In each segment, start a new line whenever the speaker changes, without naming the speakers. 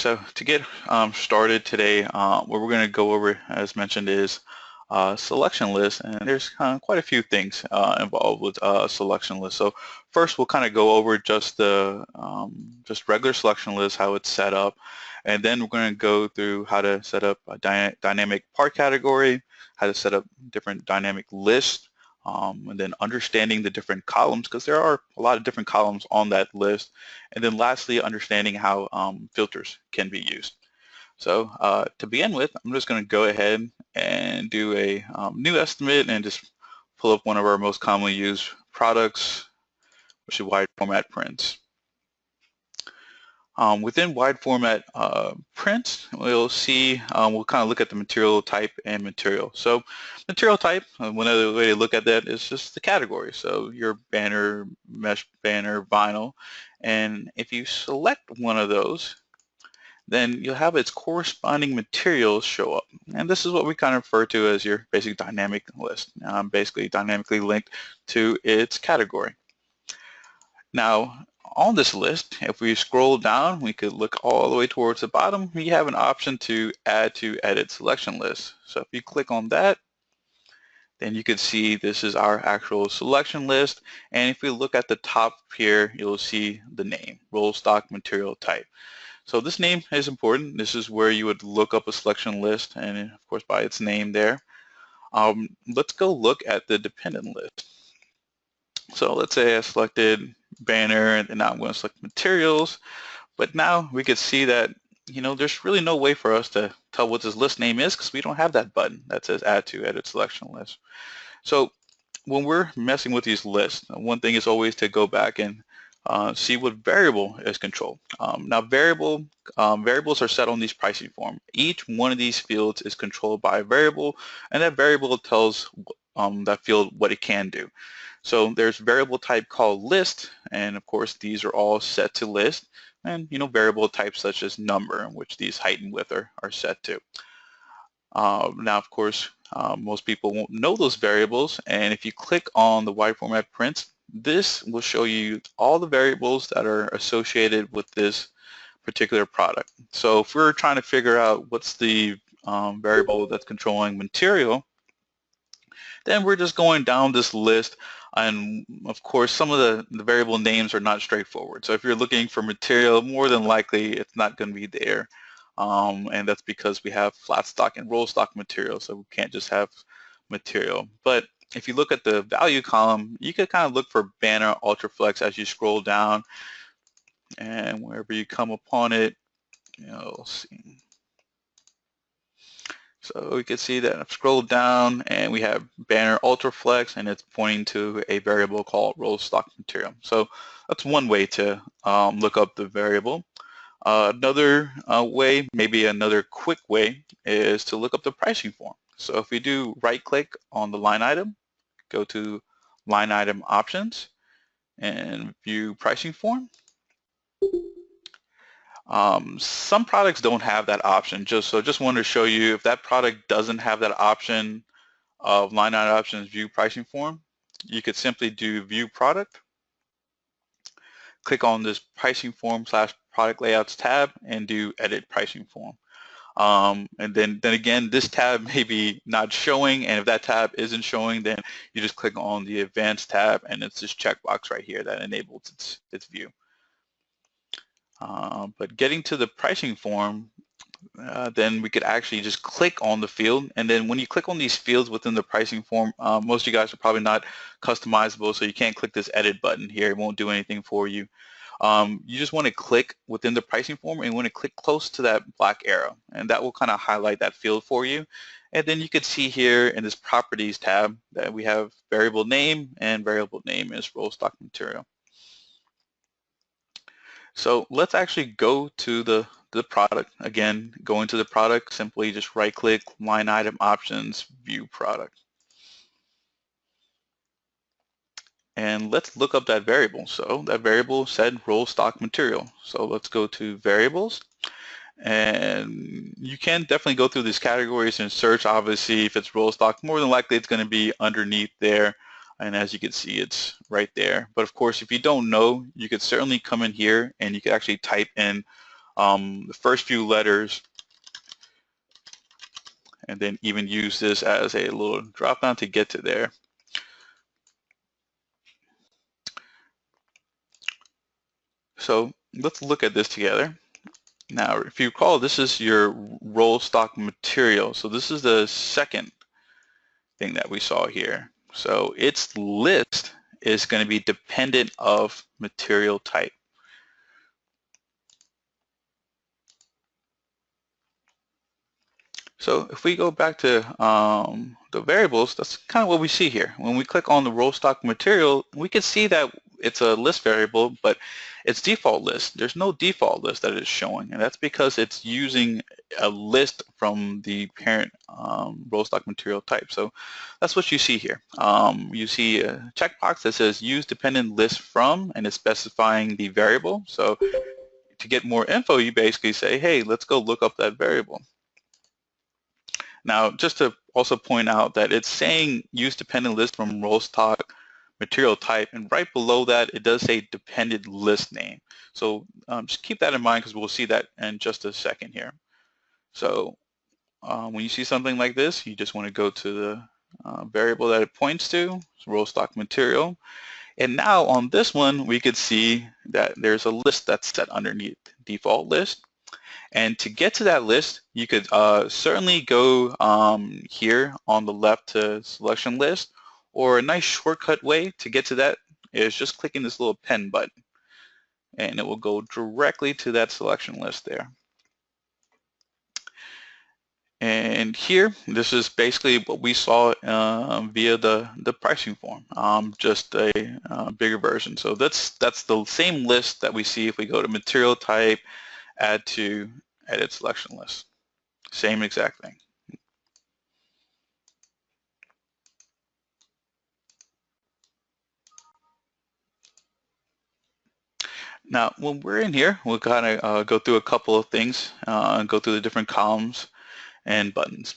so to get started today, what we're going to go over, as mentioned, is selection list, and there's quite a few things involved with selection list. So first, we'll kind of go over just the just regular selection list, how it's set up, and then we're going to go through how to set up a dynamic part category, how to set up different dynamic lists, and then understanding the different columns, because there are a lot of different columns on that list. And then lastly, understanding how filters can be used. So to begin with, I'm just going to go ahead and do a new estimate and just pull up one of our most commonly used products, which is wide format prints. Within wide format prints, we'll see, we'll kind of look at the material type and material. So material type, one other way to look at that is just the category. So your banner, mesh banner, vinyl, and if you select one of those, then you'll have its corresponding materials show up. And this is what we kind of refer to as your basic dynamic list, basically dynamically linked to its category. Now, on this list, if we scroll down, we could look all the way towards the bottom. We have an option to add to edit selection list. So if you click on that, then you can see this is our actual selection list. And if we look at the top here, you'll see the name, roll stock material type. So this name is important. This is where you would look up a selection list, and of course by its name there. Let's go look at the dependent list. So let's say I selected banner, and now I'm going to select materials, but now we could see that there's really no way for us to tell what this list name is because we don't have that button that says add to edit selection list. So when we're messing with these lists, one thing is always to go back and see what variable is controlled. Now variables are set on these pricing form. Each one of these fields is controlled by a variable, and that variable tells that field what it can do. So there's variable type called list, and of course these are all set to list, and variable types such as number, in which these height and width are set to. Now of course most people won't know those variables, and if you click on the wide format prints, this will show you all the variables that are associated with this particular product. So if we're trying to figure out what's the variable that's controlling material, then we're just going down this list, and of course some of the variable names are not straightforward. So if you're looking for material, more than likely it's not going to be there, and that's because we have flat stock and roll stock material, so we can't just have material. But if you look at the value column, you could kind of look for banner ultraflex as you scroll down, and wherever you come upon it, you'll see. So we can see that I've scrolled down and we have banner ultraflex, and it's pointing to a variable called roll stock material. So that's one way to look up the variable. Another way, maybe another quick way, is to look up the pricing form. So if we do right click on the line item, go to line item options and view pricing form. Some products don't have that option. Just wanted to show you, if that product doesn't have that option of line item options view pricing form, you could simply do view product, click on this pricing form / product layouts tab, and do edit pricing form. And then again, this tab may be not showing, and if that tab isn't showing, then you just click on the advanced tab, and it's this checkbox right here that enables its view. But getting to the pricing form, then we could actually just click on the field, and then when you click on these fields within the pricing form, most of you guys are probably not customizable, so you can't click this edit button here. It won't do anything for you. You just want to click within the pricing form, and you want to click close to that black arrow, and that will kind of highlight that field for you. And then you can see here in this properties tab that we have variable name, and variable name is roll stock material. So let's actually go to the product. Again, going to the product, simply just right click, line item options, view product. And let's look up that variable. So that variable said roll stock material. So let's go to variables, and you can definitely go through these categories and search. Obviously, if it's roll stock, more than likely it's going to be underneath there, and as you can see, it's right there. But of course, if you don't know, you could certainly come in here and you could actually type in the first few letters, and then even use this as a little drop down to get to there. So let's look at this together. Now, if you recall, this is your roll stock material. So this is the second thing that we saw here. So its list is going to be dependent of material type. So if we go back to the variables, that's kind of what we see here. When we click on the roll stock material, we can see that it's a list variable, but it's default list. There's no default list that it's showing, and that's because it's using a list from the parent roll stock material type. So that's what you see here. You see a checkbox that says use dependent list from, and it's specifying the variable. So to get more info, you basically say, hey, let's go look up that variable. Now, just to also point out that it's saying use dependent list from roll stock material type, and right below that it does say dependent list name. So just keep that in mind because we'll see that in just a second here. So when you see something like this, you just want to go to the variable that it points to, roll stock material. And now on this one, we could see that there's a list that's set underneath default list. And to get to that list, you could certainly go here on the left to selection list, or a nice shortcut way to get to that is just clicking this little pen button, and it will go directly to that selection list there. And here, this is basically what we saw via the pricing form, just a bigger version. So that's the same list that we see if we go to material type, add to edit selection list. Same exact thing. Now, when we're in here, we'll kind of go through a couple of things, go through the different columns and buttons.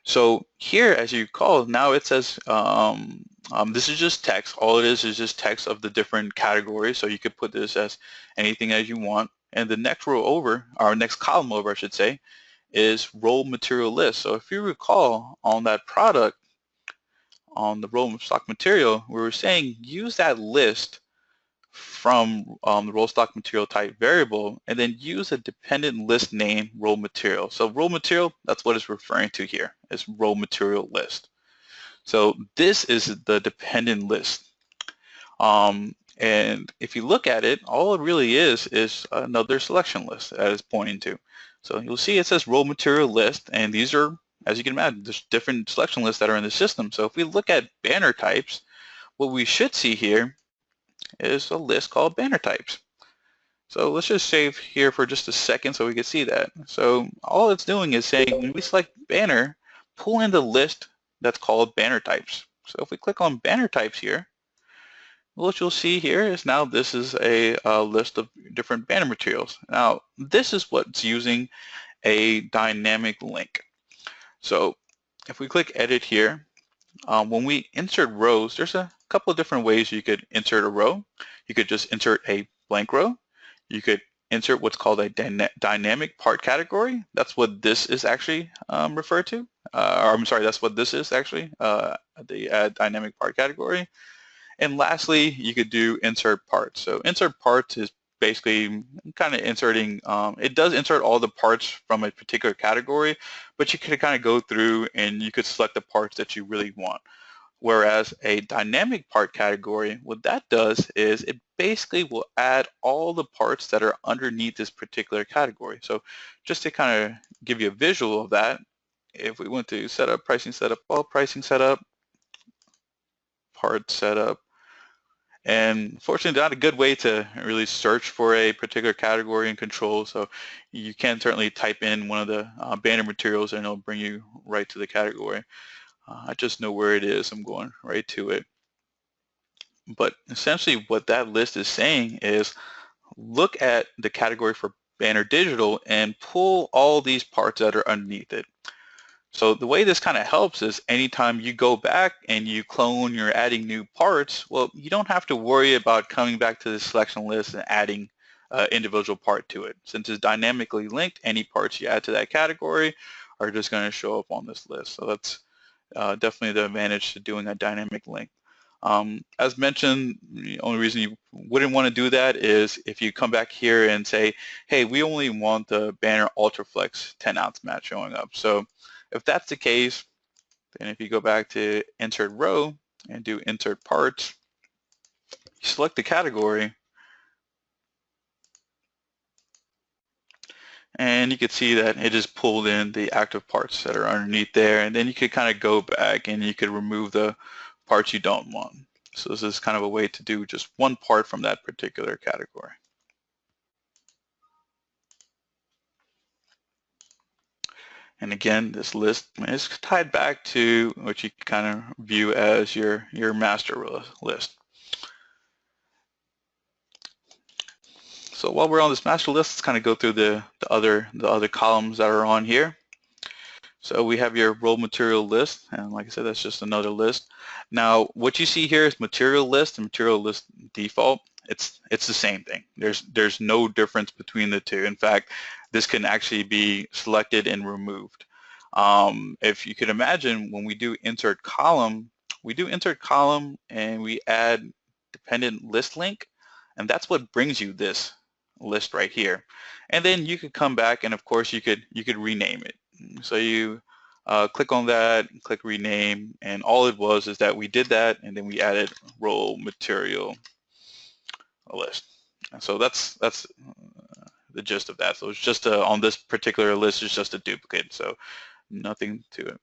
So here, as you recall, now it says this is just text. All it is just text of the different categories. So you could put this as anything as you want. And the next row over, or next column over, I should say, is roll material list. So if you recall on that product, on the roll stock material, we were saying use that list from the roll stock material type variable, and then use a dependent list name roll material. So roll material, that's what it's referring to here, is roll material list. So this is the dependent list. And if you look at it, all it really is another selection list that it's pointing to. So you'll see it says roll material list, and these are, as you can imagine, there's different selection lists that are in the system. So if we look at banner types, what we should see here is a list called banner types. So let's just save here for just a second so we can see that. So all it's doing is saying when we select banner, pull in the list that's called banner types. So if we click on banner types here, what you'll see here is now this is a list of different banner materials. Now this is what's using a dynamic link. So if we click edit here, when we insert rows, there's a couple of different ways you could insert a row. You could just insert a blank row. You could insert what's called a dynamic part category. That's what this is actually referred to. Or I'm sorry, that's what this is actually, the dynamic part category. And lastly, you could do insert parts. So insert parts is basically kind of inserting, it does insert all the parts from a particular category, but you could kind of go through and you could select the parts that you really want. Whereas a dynamic part category, what that does is it basically will add all the parts that are underneath this particular category. So just to kind of give you a visual of that, if we went to setup, pricing setup, all pricing setup, part setup, and fortunately not a good way to really search for a particular category and control, so you can certainly type in one of the banner materials and it'll bring you right to the category. I just know where it is, I'm going right to it. But essentially what that list is saying is look at the category for banner digital and pull all these parts that are underneath it. So the way this kind of helps is anytime you go back and you clone, you're adding new parts, well, you don't have to worry about coming back to the selection list and adding individual part to it. Since it's dynamically linked, any parts you add to that category are just going to show up on this list. So that's definitely the advantage to doing a dynamic link. As mentioned, the only reason you wouldn't want to do that is if you come back here and say, hey, we only want the banner Ultraflex 10-ounce mat showing up. So if that's the case, then if you go back to insert row and do insert parts, you select the category, and you can see that it just pulled in the active parts that are underneath there, and then you could kind of go back and you could remove the parts you don't want. So this is kind of a way to do just one part from that particular category. And again, this list is tied back to what you kind of view as your master list. So while we're on this master list, let's kind of go through the other columns that are on here. So we have your roll material list, and like I said, that's just another list. Now, what you see here is material list and material list default. It's the same thing. There's no difference between the two. In fact, this can actually be selected and removed. If you could imagine, when we do insert column, and we add dependent list link, and that's what brings you this list right here. And then you could come back, and of course you could rename it. So you click on that, click rename, and all it was is that we did that, and then we added roll material list. So that's the gist of that. So it's just on this particular list, it's just a duplicate, so nothing to it.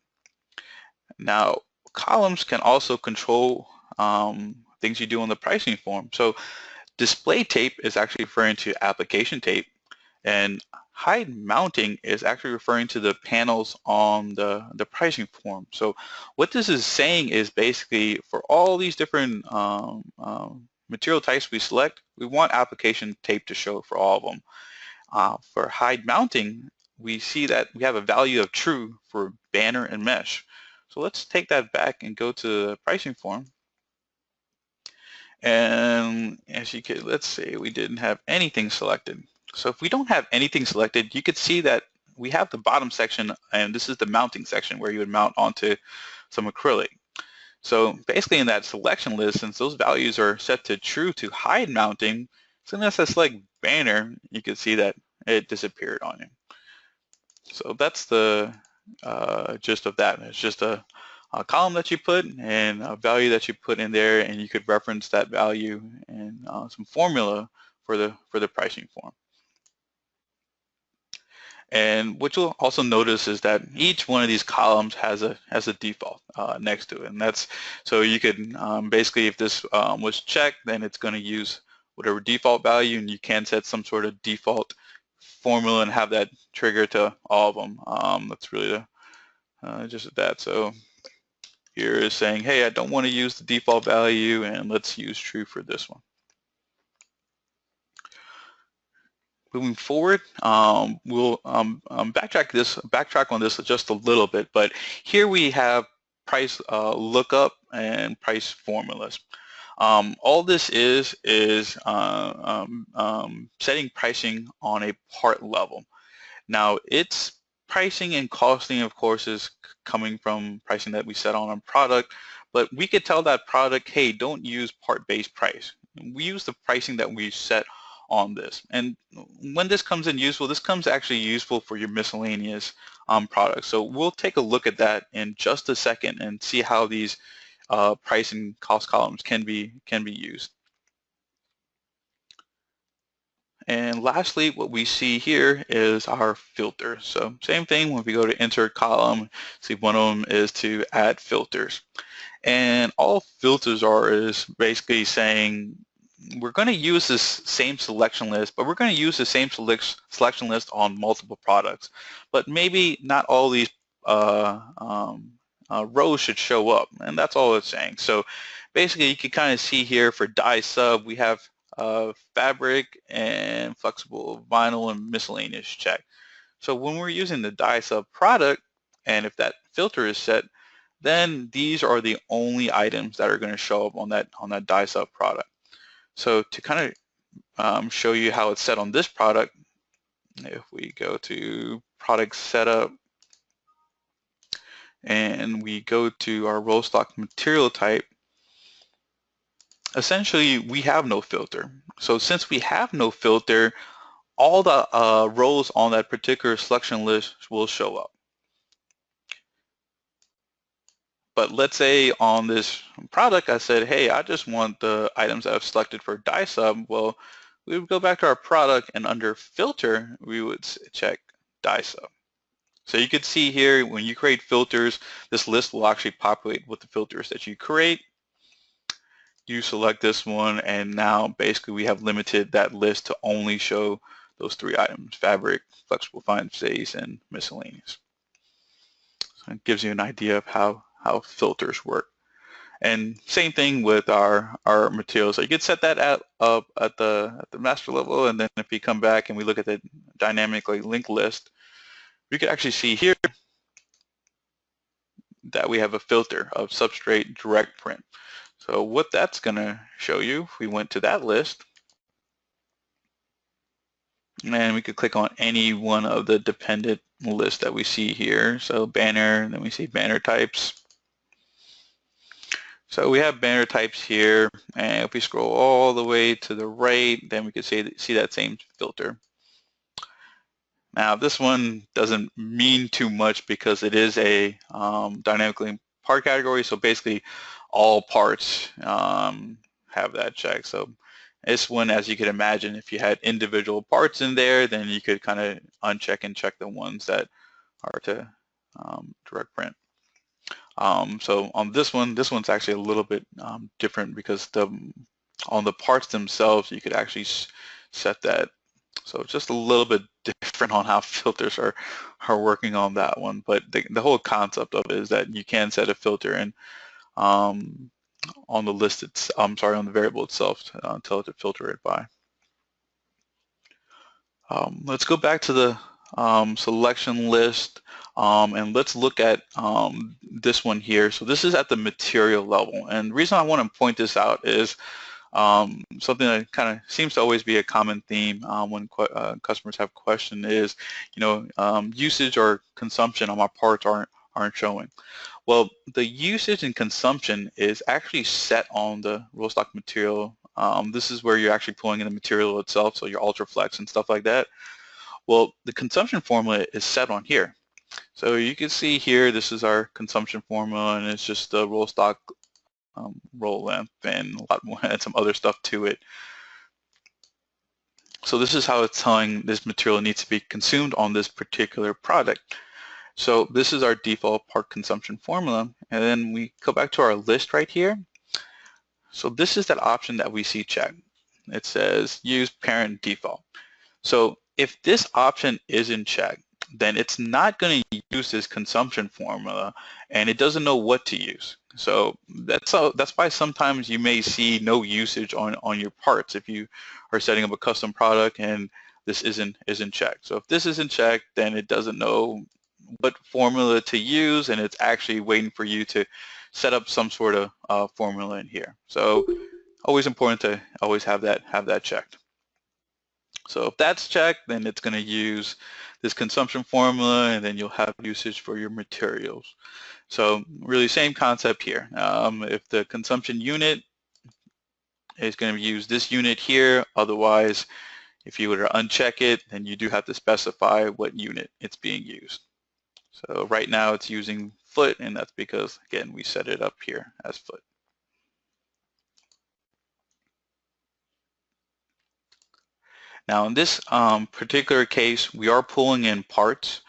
Now, columns can also control things you do on the pricing form. So display tape is actually referring to application tape, and hide mounting is actually referring to the panels on the pricing form. So what this is saying is basically for all these different material types we select, we want application tape to show for all of them. For hide mounting, we see that we have a value of true for banner and mesh. So let's take that back and go to the pricing form. And as you could, let's say we didn't have anything selected. So if we don't have anything selected, you could see that we have the bottom section, and this is the mounting section where you would mount onto some acrylic. So basically in that selection list, since those values are set to true to hide mounting, as soon as I select banner, you can see that it disappeared on you. So that's the gist of that. It's just a column that you put and a value that you put in there, and you could reference that value and some formula for the pricing form. And what you'll also notice is that each one of these columns has a default next to it, and that's so you could basically, if this was checked, then it's going to use whatever default value, and you can set some sort of default formula and have that trigger to all of them. That's really just that. So here is saying, hey, I don't want to use the default value, and let's use true for this one. Moving forward, we'll backtrack on this just a little bit, but here we have price lookup and price formulas. All this is setting pricing on a part level. Now, it's pricing and costing, of course, is coming from pricing that we set on a product, but we could tell that product, hey, don't use part-based price. We use the pricing that we set on this. And when this comes in useful, this comes actually useful for your miscellaneous products. So we'll take a look at that in just a second and see how these price and cost columns can be used. And lastly, what we see here is our filter. So same thing when we go to insert column, see one of them is to add filters. And all filters are is basically saying we're going to use this same selection list, but we're going to use the same selection list on multiple products. But maybe not all these rows should show up, and that's all it's saying. So basically you can kind of see here for dye sub, we have fabric and flexible vinyl and miscellaneous check. So when we're using the dye sub product, and if that filter is set, then these are the only items that are going to show up on that dye sub product. So to kind show you how it's set on this product. If we go to product setup and we go to our roll stock material type, essentially we have no filter. So since we have no filter, all the rows on that particular selection list will show up. But let's say on this product, I said, hey, I just want the items that I've selected for die sub. Well, we would go back to our product, and under filter, we would check die sub. So you could see here, when you create filters, this list will actually populate with the filters that you create. You select this one, and now basically we have limited that list to only show those 3 items: fabric, flexible fine stays, and miscellaneous. So it gives you an idea of how filters work. And same thing with our materials. So you could set that up at the master level, and then if you come back and we look at the dynamically linked list, we could actually see here that we have a filter of substrate direct print. So what that's going to show you, if we went to that list, and we could click on any one of the dependent lists that we see here. So banner, and then we see banner types. So we have banner types here, and if we scroll all the way to the right, then we could see that same filter. Now this one doesn't mean too much because it is a dynamically part category, so basically all parts have that check. So this one, as you could imagine, if you had individual parts in there, then you could kind of uncheck and check the ones that are to direct print. So on this one's actually a little bit different because on the parts themselves, you could actually set that. So it's just a little bit different on how filters are working on that one. But the whole concept of it is that you can set a filter and on the list, on the variable itself, tell it to filter it by. Let's go back to the selection list, and let's look at this one here. So this is at the material level, and the reason I want to point this out is something that kind of seems to always be a common theme when customers have questions is, usage or consumption on my parts aren't showing. Well, the usage and consumption is actually set on the roll stock material. This is where you're actually pulling in the material itself, so your UltraFlex and stuff like that. Well, the consumption formula is set on here. So you can see here, this is our consumption formula, and it's just the roll stock roll length and a lot more and some other stuff to it. So this is how it's telling this material needs to be consumed on this particular product. So this is our default part consumption formula, and then we go back to our list right here. So this is that option that we see checked. It says use parent default. So if this option isn't checked, then it's not going to use this consumption formula, and it doesn't know what to use. So that's why sometimes you may see no usage on your parts if you are setting up a custom product and this isn't checked. So if this isn't checked, then it doesn't know what formula to use, and it's actually waiting for you to set up some sort of formula in here. So always important to always have that checked. So if that's checked, then it's going to use this consumption formula, and then you'll have usage for your materials. So really same concept here. If the consumption unit is going to use this unit here, otherwise if you were to uncheck it, then you do have to specify what unit it's being used. So right now it's using foot, and that's because, again, we set it up here as foot. Now in this particular case, we are pulling in parts.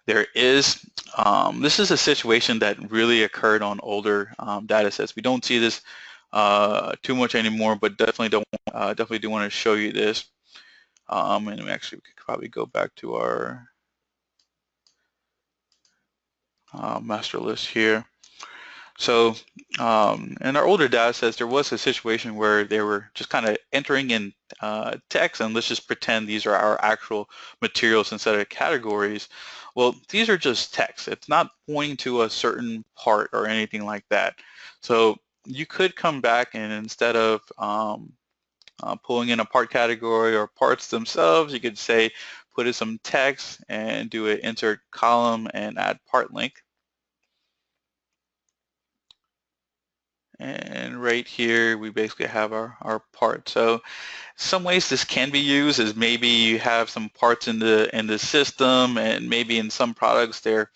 There is, this is a situation that really occurred on older data sets. We don't see this too much anymore, but definitely do want to show you this. And we could probably go back to our master list here. So in our older data sets, there was a situation where they were just kind of entering in text, and let's just pretend these are our actual materials instead of categories. Well, these are just text. It's not pointing to a certain part or anything like that. So you could come back and instead of pulling in a part category or parts themselves, you could say put in some text and do an insert column and add part link. And right here, we basically have our part. So some ways this can be used is maybe you have some parts in the system, and maybe in some products they're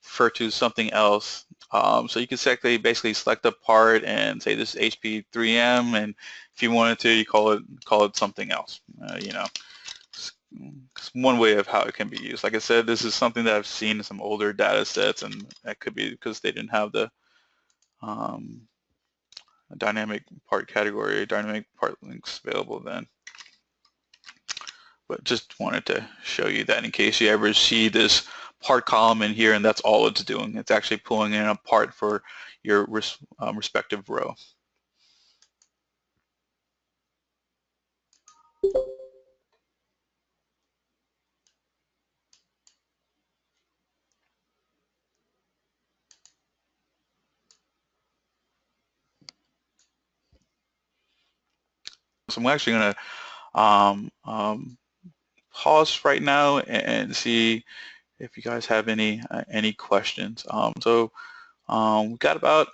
referred to something else. So you can basically select a part and say this is HP3M, and if you wanted to, you call it something else. You know, it's one way of how it can be used. Like I said, this is something that I've seen in some older data sets, and that could be because they didn't have the um, dynamic part category, dynamic part links available then. But just wanted to show you that in case you ever see this part column in here and that's all it's doing. It's actually pulling in a part for your respective row. So I'm actually going to pause right now and see if you guys have any questions. We've got about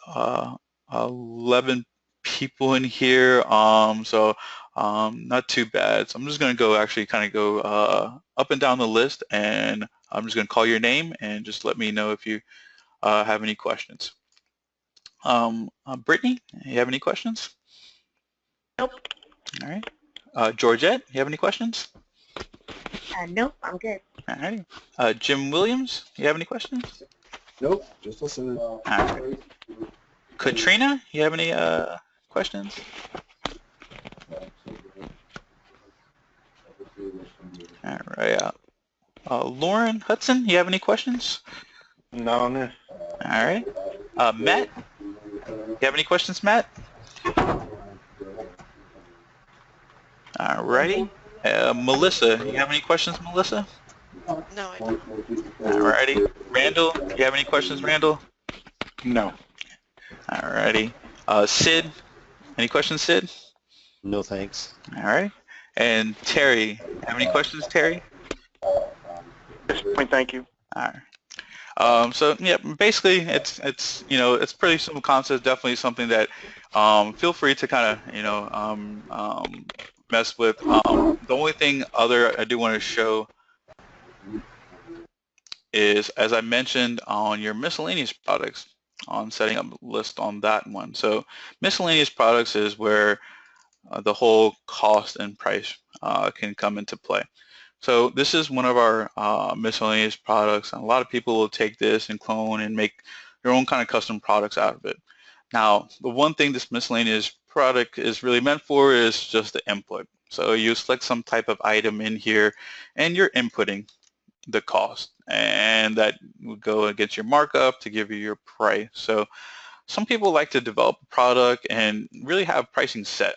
11 people in here, not too bad. So I'm just going to go up and down the list, and I'm just going to call your name and just let me know if you have any questions. Brittany, you have any questions?
Nope.
All right. Georgette, you have any questions?
Nope, I'm good.
All right. Jim Williams, you have any questions?
Nope, just listening.
All right. Katrina, you have any questions? All right. Lauren Hudson, you have any questions?
No, on this.
All right. Matt, you have any questions, Matt? All righty. Melissa, you have any questions, Melissa?
No, I don't.
All righty. Randall, you have any questions, Randall?
No.
All righty. Sid, any questions, Sid?
No, thanks.
All right. And Terry, have any questions, Terry?
Thank you.
All right. So yeah, basically it's pretty simple concept. Definitely something that feel free to kind of mess with. The only thing I do want to show is, as I mentioned, on your miscellaneous products, on setting up a list on that one. So miscellaneous products is where the whole cost and price can come into play. So this is one of our miscellaneous products, and a lot of people will take this and clone and make their own kind of custom products out of it. Now, the one thing this miscellaneous product is really meant for is just the input. So you select some type of item in here, and you're inputting the cost, and that would go against your markup to give you your price. So some people like to develop a product and really have pricing set,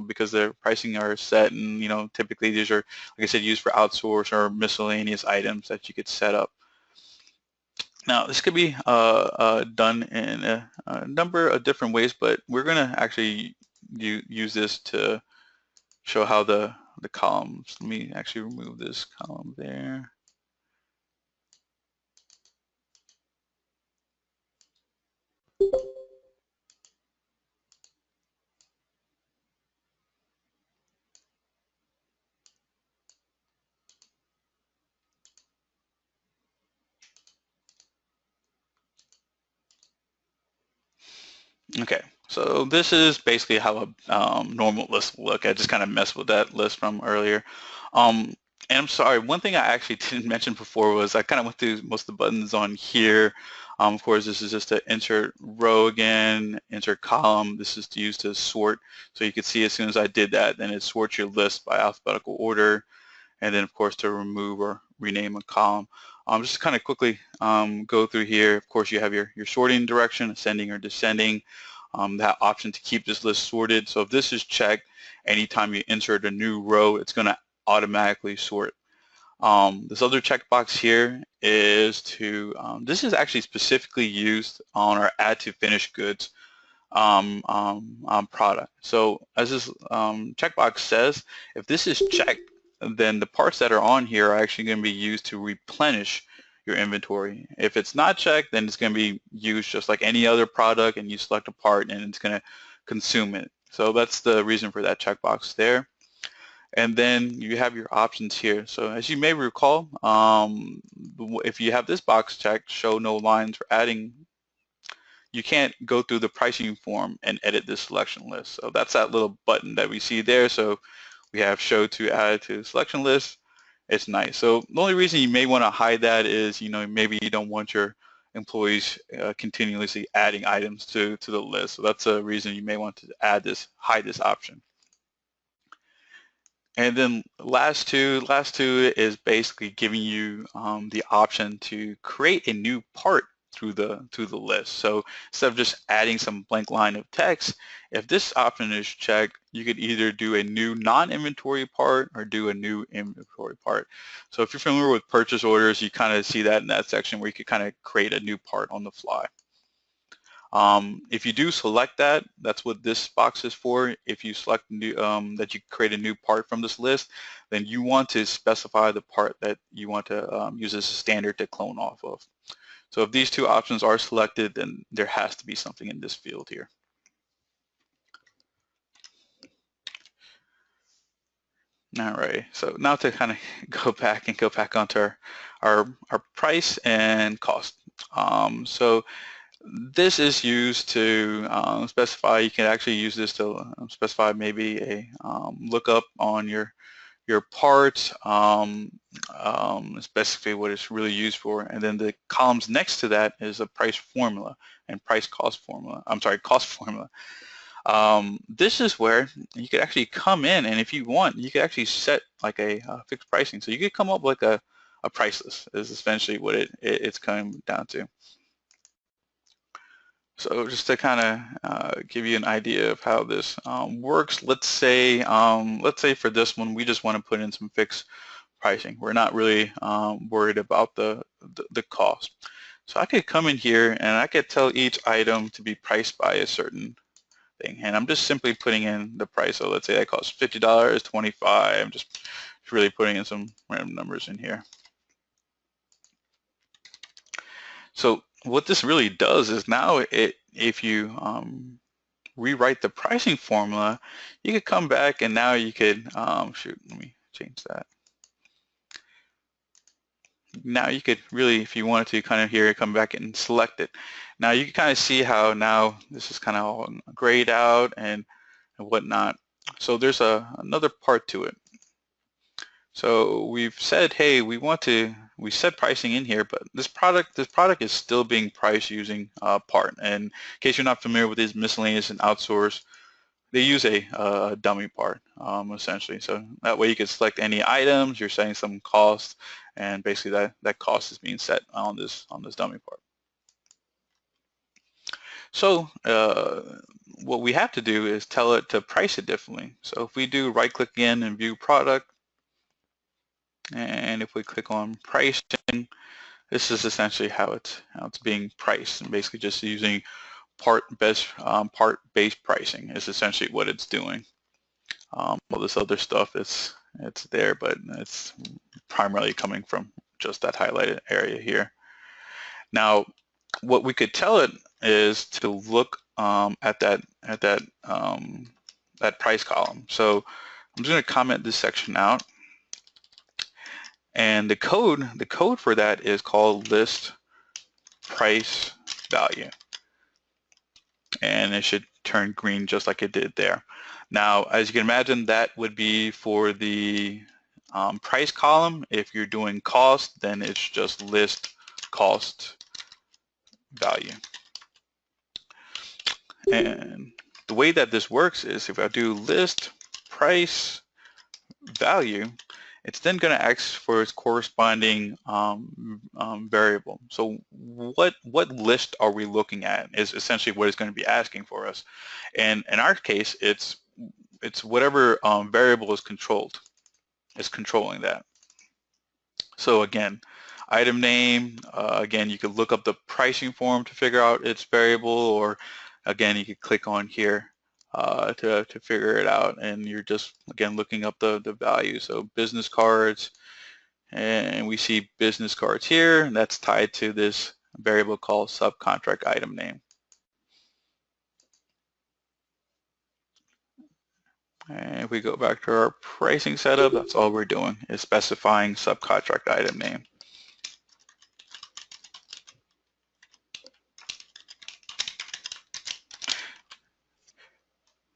because their pricing are set, and typically these are, like I said, used for outsource or miscellaneous items that you could set up. Now, this could be done in a number of different ways, but we're going to actually use this to show how the columns. Let me actually remove this column there. Okay, so this is basically how a normal list will look. I just kind of messed with that list from earlier. And I'm sorry, one thing I actually didn't mention before was I kind of went through most of the buttons on here. Of course, this is just to insert row again, insert column. This is to use to sort. So you can see as soon as I did that, then it sorts your list by alphabetical order. And then, of course, to remove or rename a column. Just kind of quickly go through here. Of course, you have your sorting direction, ascending or descending. That option to keep this list sorted. So if this is checked, anytime you insert a new row, it's going to automatically sort. This other checkbox here is this is actually specifically used on our add to finished goods product. So as this checkbox says, if this is checked, then the parts that are on here are actually going to be used to replenish your inventory. If it's not checked, then it's going to be used just like any other product, and you select a part and it's going to consume it. So that's the reason for that checkbox there. And then you have your options here. So as you may recall, if you have this box checked, show no lines for adding, you can't go through the pricing form and edit this selection list. So that's that little button that we see there. So we have show to add to the selection list. It's nice. So the only reason you may want to hide that is, maybe you don't want your employees continuously adding items to the list. So that's a reason you may want to hide this option. And then last two is basically giving you the option to create a new part through the list. So instead of just adding some blank line of text, if this option is checked, you could either do a new non-inventory part or do a new inventory part. So if you're familiar with purchase orders, you kind of see that in that section where you could kind of create a new part on the fly. If you do select that, that's what this box is for. If you select that you create a new part from this list, then you want to specify the part that you want to use as a standard to clone off of. So if these two options are selected, then there has to be something in this field here. All right, so now to kind of go back onto our price and cost. So this is used to specify, you can actually use this to specify maybe a lookup on your parts, is basically what it's really used for. And then the columns next to that is a price formula and cost formula. This is where you could actually come in, and if you want, you could actually set like a fixed pricing. So you could come up with a price list is essentially what it's coming down to. So just to kind of give you an idea of how this works, let's say for this one, we just want to put in some fixed pricing. We're not really worried about the cost. So I could come in here and I could tell each item to be priced by a certain thing. And I'm just simply putting in the price. So let's say that costs $50, $25. I'm just really putting in some random numbers in here. So what this really does is now if you rewrite the pricing formula, you could come back and now you could, shoot, let me change that. Now you could really, if you wanted to, kind of here, come back and select it. Now you can kind of see how now this is kind of all grayed out and whatnot. So there's another part to it. So we've said, hey, we set pricing in here, but this product is still being priced using part. And in case you're not familiar with these miscellaneous and outsource, they use a dummy part essentially. So that way you can select any items, you're setting some cost, and basically that cost is being set on this dummy part. So what we have to do is tell it to price it differently. So if we do right click again and view product, and if we click on pricing, this is essentially how it's being priced, and basically just using part-based pricing is essentially what it's doing. All this other stuff it's there, but it's primarily coming from just that highlighted area here. Now, what we could tell it is to look at that price column. So I'm just going to comment this section out. And the code for that is called list price value. And it should turn green just like it did there. Now, as you can imagine, that would be for the price column. If you're doing cost, then it's just list cost value. And the way that this works is if I do list price value, it's then going to ask for its corresponding variable. So what list are we looking at is essentially what it's going to be asking for us. And in our case, it's whatever variable is controlling that. So again, item name, again, you could look up the pricing form to figure out its variable, or again, you could click on here to figure it out, and you're just, again, looking up the value. So business cards, and we see business cards here, and that's tied to this variable called subcontract item name. And if we go back to our pricing setup, that's all we're doing is specifying subcontract item name.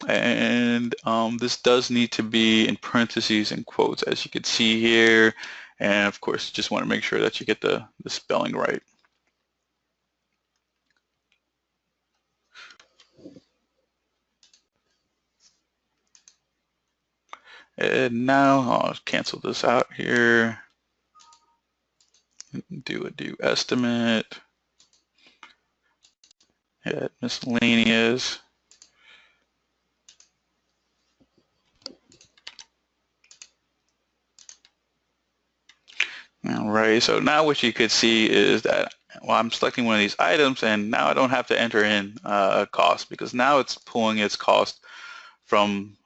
And this does need to be in parentheses and quotes, as you can see here. And of course, just want to make sure that you get the spelling right. And now I'll cancel this out here. Do a due estimate. Hit miscellaneous. All right, so now what you could see is that, well, I'm selecting one of these items, and now I don't have to enter in a cost, because now it's pulling its cost from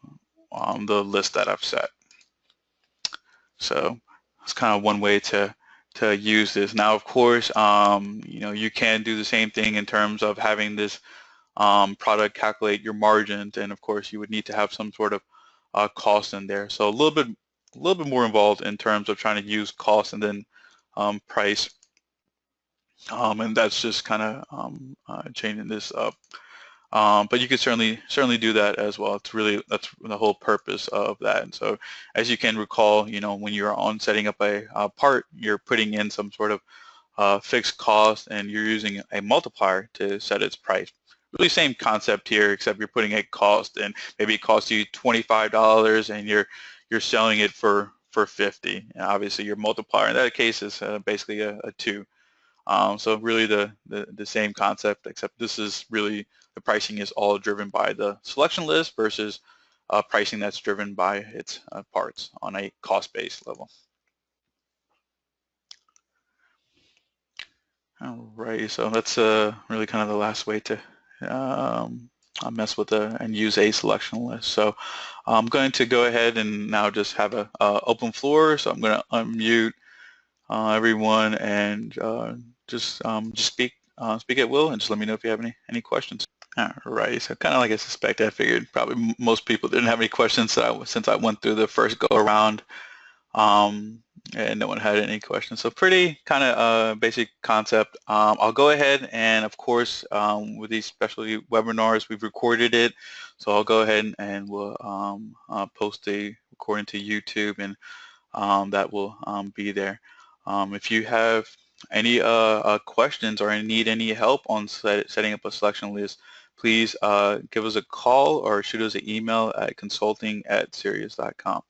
the list that I've set. So that's kind of one way to use this. Now, of course, you can do the same thing in terms of having this product calculate your margins, and of course, you would need to have some sort of cost in there. So a little bit more involved in terms of trying to use cost and then price, and that's just kind of changing this up. But you could certainly do that as well. That's the whole purpose of that. And so, as you can recall, when you're on setting up a part, you're putting in some sort of fixed cost, and you're using a multiplier to set its price. Really same concept here, except you're putting a cost, and maybe it costs you $25, and you're selling it for 50. And obviously, your multiplier in that case is basically a 2. So really the same concept, except this is really, the pricing is all driven by the selection list versus pricing that's driven by its parts on a cost-based level. All right, so that's really kind of the last way to mess with and use a selection list. So I'm going to go ahead and now just have a open floor. So I'm going to unmute everyone and just speak at will, and just let me know if you have any questions. All right, so kind of like I suspected, I figured probably most people didn't have any questions since I went through the first go around, and no one had any questions. So pretty kind of basic concept. I'll go ahead and, of course, with these specialty webinars, we've recorded it, so I'll go ahead and we'll post a recording to YouTube, and that will be there. If you have any questions or need any help on setting up a selection list, please give us a call or shoot us an email at consulting@sirius.com.